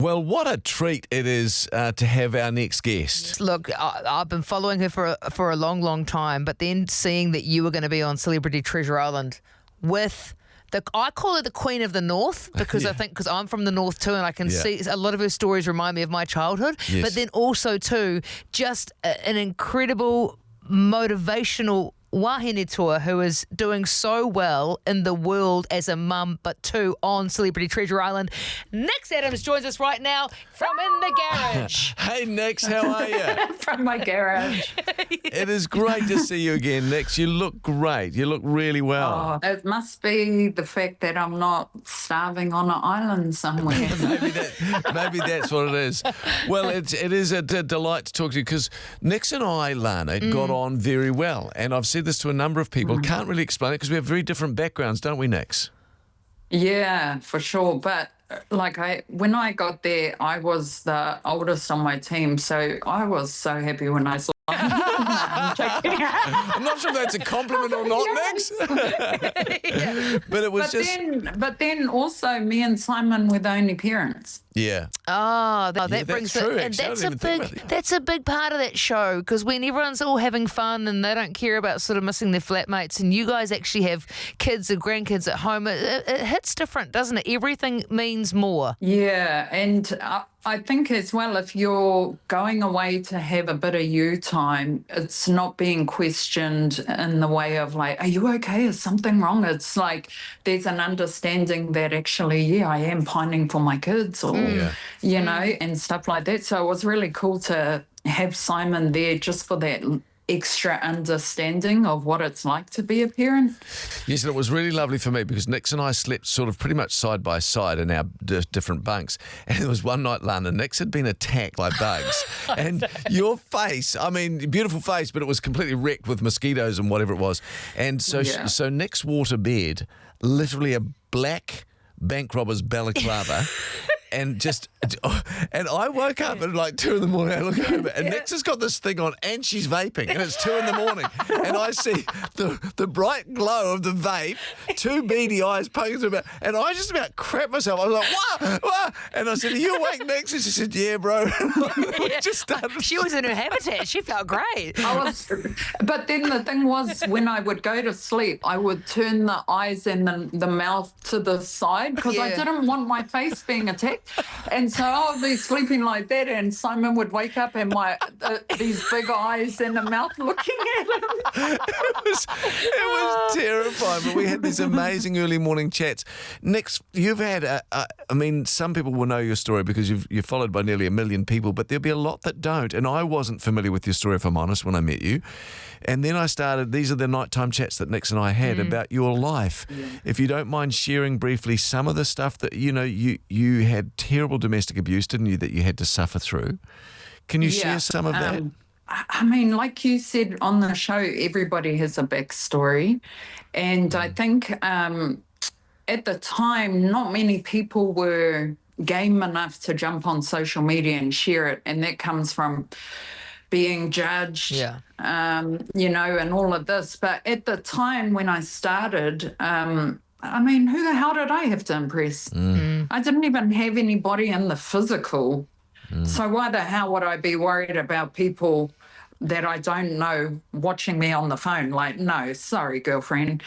Well, what a treat it is to have our next guest. Look, I've been following her for a long, long time, but then seeing that you were going to be on Celebrity Treasure Island with I call her the Queen of the North because I think because I'm from the North too, and I can see a lot of her stories remind me of my childhood. Yes. But then also too, just an incredible motivational wahine tour who is doing so well in the world as a mum, but too on Celebrity Treasure Island. Nix Adams joins us right now from In the Garage. Hey, Nix, how are you? From my garage. It is great to see you again, Nix. You look great. You look really well. Oh, it must be the fact that I'm not starving on an island somewhere. Maybe that's what it is. Well, it is a delight to talk to you because Nix and I, Lana, got on very well. And I've said this to a number of people. Can't really explain it because we have very different backgrounds, don't we, Nix? Yeah, for sure. But when I got there, I was the oldest on my team. So I was so happy when I saw I'm not sure if that's a compliment or not, Nix. But it was But then also me and Simon were the only parents. Yeah. Oh, that brings true, it, and actually. that's a big part of that show because when everyone's all having fun and they don't care about sort of missing their flatmates, and you guys actually have kids or grandkids at home, it hits different, doesn't it? Everything means more. Yeah, and I think as well, if you're going away to have a bit of you time, it's not being questioned in the way of like, are you okay? Is something wrong? It's like there's an understanding that actually, I am pining for my kids or, you know, and stuff like that. So it was really cool to have Simon there just for that extra understanding of what it's like to be a parent. Yes, and it was really lovely for me because Nix and I slept sort of pretty much side by side in our different bunks. And there was one night, Lana, Nix had been attacked by bugs. And your face, I mean, beautiful face, but it was completely wrecked with mosquitoes and whatever it was. And so, so Nix wore to bed literally a black bank robber's balaclava. And I woke up at like 2 a.m. I look over and Nix has got this thing on and she's vaping and it's 2 a.m. and I see the bright glow of the vape, 2 beady eyes poking through and I just about crapped myself. I was like, wah! And I said, are you awake, Nix? And she said, yeah, bro. We just started. She was in her habitat. She felt great. But then the thing was, when I would go to sleep, I would turn the eyes and the mouth to the side because I didn't want my face being attacked. And so I would be sleeping like that, and Simon would wake up and these big eyes and the mouth looking at him. It was terrifying, but we had these amazing early morning chats. Nix, you've had, I mean, some people will know your story because you're followed by nearly 1 million people, but there'll be a lot that don't. And I wasn't familiar with your story, if I'm honest, when I met you. And then I started, these are the nighttime chats that Nix and I had about your life. Yeah. If you don't mind sharing briefly some of the stuff that, you know, you had terrible domestic abuse, didn't you, that you had to suffer through. Can you share some of that? I mean, like you said on the show, everybody has a backstory. And I think at the time, not many people were game enough to jump on social media and share it. And that comes from being judged, you know, and all of this. But at the time when I started, I mean, who the hell did I have to impress? I didn't even have anybody in the physical. So why the hell would I be worried about people that I don't know watching me on the phone? Like, no, sorry, girlfriend.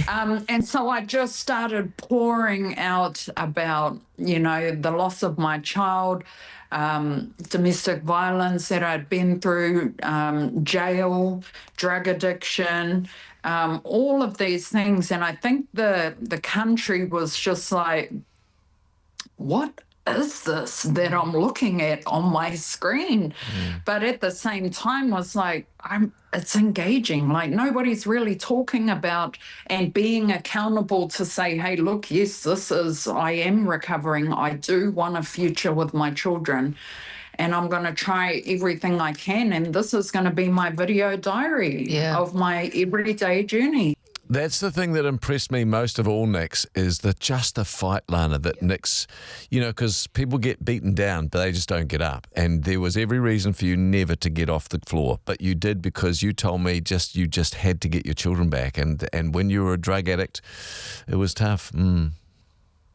And so I just started pouring out about, you know, the loss of my child, domestic violence that I'd been through, jail, drug addiction, all of these things. And I think the country was just like, what is this that I'm looking at on my screen? But at the same time was like, it's engaging. Like nobody's really talking about and being accountable to say, hey, look, yes, I am recovering. I do want a future with my children. And I'm going to try everything I can. And this is going to be my video diary of my everyday journey. That's the thing that impressed me most of all, Nix, is just the fight, Lana, that Nix, you know, because people get beaten down, but they just don't get up. And there was every reason for you never to get off the floor, but you did because you told me you just had to get your children back. And when you were a drug addict, it was tough.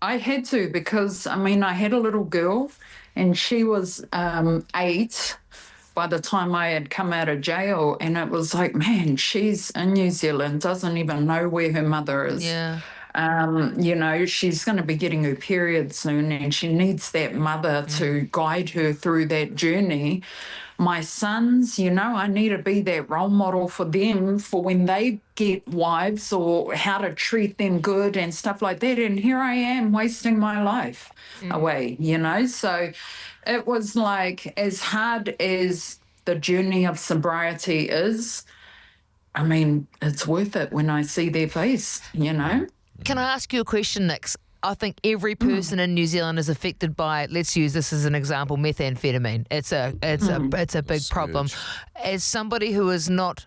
I had to because, I mean, I had a little girl and she was 8 by the time I had come out of jail. And it was like, man, she's in New Zealand, doesn't even know where her mother is. Yeah. You know, she's going to be getting her period soon and she needs that mother to guide her through that journey. My sons, you know, I need to be that role model for them for when they get wives or how to treat them good and stuff like that. And here I am wasting my life away, you know. So it was like, as hard as the journey of sobriety is, I mean, it's worth it when I see their face, you know. Can I ask you a question, Nix? I think every person in New Zealand is affected by, let's use this as an example, methamphetamine. It's a big problem. As somebody who is not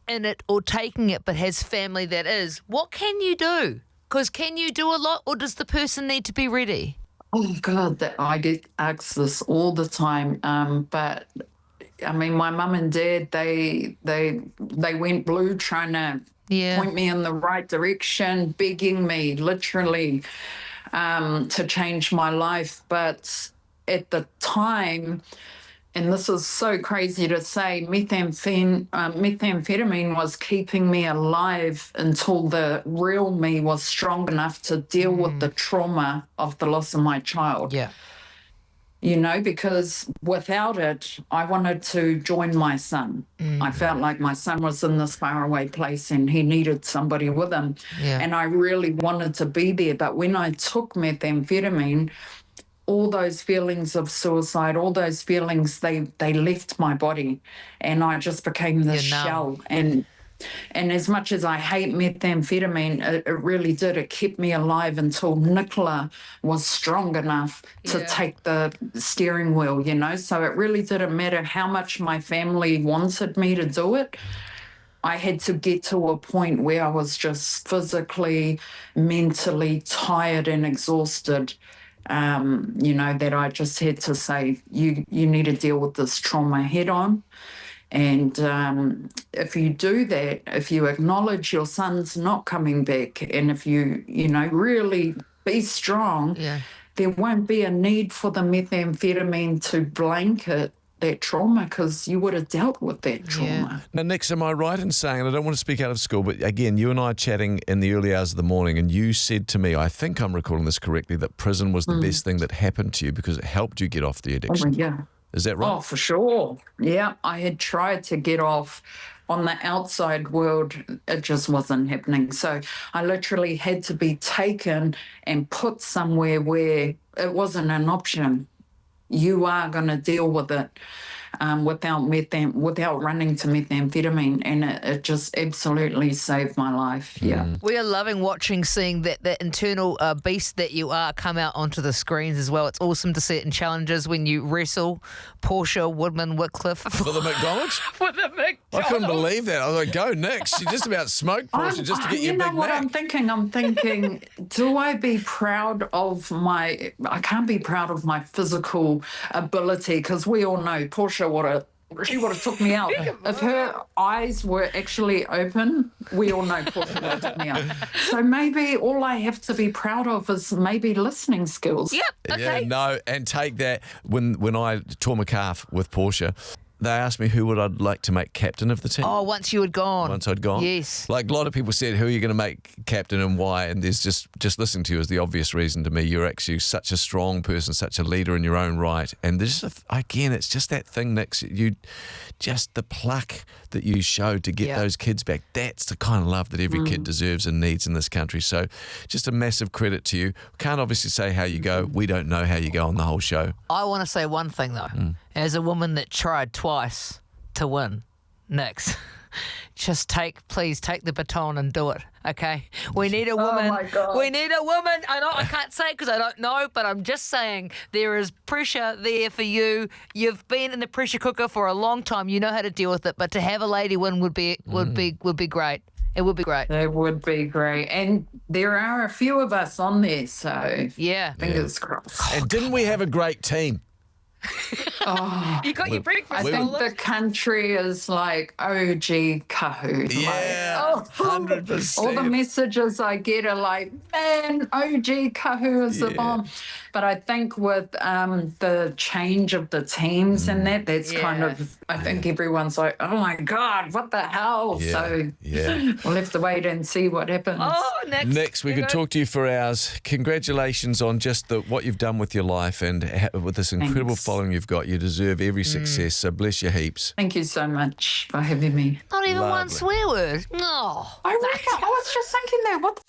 in it or taking it but has family that is, what can you do? Because can you do a lot, or does the person need to be ready? Oh God, that I get asked this all the time. But I mean, my mum and dad, they went blue trying to point me in the right direction, begging me literally to change my life. But at the time, and this is so crazy to say, methamphetamine was keeping me alive until the real me was strong enough to deal with the trauma of the loss of my child. Yeah. You know, because without it, I wanted to join my son. I felt like my son was in this faraway place and he needed somebody with him. Yeah. And I really wanted to be there. But when I took methamphetamine, all those feelings of suicide, all those feelings, they left my body. And I just became this shell. And as much as I hate methamphetamine, it really did. It kept me alive until Nicola was strong enough to take the steering wheel, you know. So it really didn't matter how much my family wanted me to do it. I had to get to a point where I was just physically, mentally tired and exhausted, you know, that I just had to say, you need to deal with this trauma head on. And if you do that, if you acknowledge your son's not coming back, and if you know, really be strong, there won't be a need for the methamphetamine to blanket that trauma, because you would have dealt with that trauma. Now, Nix, am I right in saying, and I don't want to speak out of school, but again, you and I chatting in the early hours of the morning, and you said to me, I think I'm recalling this correctly, that prison was the best thing that happened to you because it helped you get off the addiction. Yeah. Is that right? Oh, for sure. Yeah, I had tried to get off on the outside world. It just wasn't happening. So I literally had to be taken and put somewhere where it wasn't an option. You are going to deal with it without running to methamphetamine, and it just absolutely saved my life. Yeah. We are loving seeing that internal beast that you are come out onto the screens as well. It's awesome to see it in challenges when you wrestle Portia Woodman-Whitcliffe For the McDonald's? for the McDonald's. I couldn't believe that. I was like, go Nix. You just about smoked Portia just to get you your know Big what Mac. I'm thinking? I'm thinking, do I be proud of I can't be proud of my physical ability, because we all know Portia she would have took me out. If her eyes were actually open, we all know Portia would have took me out. So maybe all I have to be proud of is maybe listening skills. Yep. Okay. Yeah, no, and take that. When I tore my calf with Portia, they asked me who would I'd like to make captain of the team. Oh, once you had gone. Once I'd gone. Yes. Like a lot of people said, who are you going to make captain and why? And there's just listening to you is the obvious reason to me. You're actually such a strong person, such a leader in your own right. And there's again, it's just that thing, Nix. Just the pluck that you showed to get those kids back. That's the kind of love that every kid deserves and needs in this country. So just a massive credit to you. Can't obviously say how you go. We don't know how you go on the whole show. I want to say one thing though. As a woman that tried twice to win, Nix, please take the baton and do it, okay? We need a woman. Oh my God. We need a woman. I can't say it because I don't know, but I'm just saying there is pressure there for you. You've been in the pressure cooker for a long time. You know how to deal with it, but to have a lady win would be great. It would be great. It would be great. And there are a few of us on there, so Yeah. fingers crossed. And didn't we have a great team? You got your breakfast. I think Nolan. the country is like OG kahu. Yeah, Like, 100%. all the messages I get are like, man, OG kahu is the bomb. But I think with the change of the teams and that's kind Yeah. of, I think everyone's like, oh my God, what the hell? Yeah, So yeah. we'll have to wait and see what happens. Oh, Next, we You could go. talk to you for hours. Congratulations on just what you've done with your life and with this incredible Thanks. following you've got. You deserve every success, so bless you heaps. Thank you so much for having me. Not even one Lovely. swear word. No. I was just thinking that, what the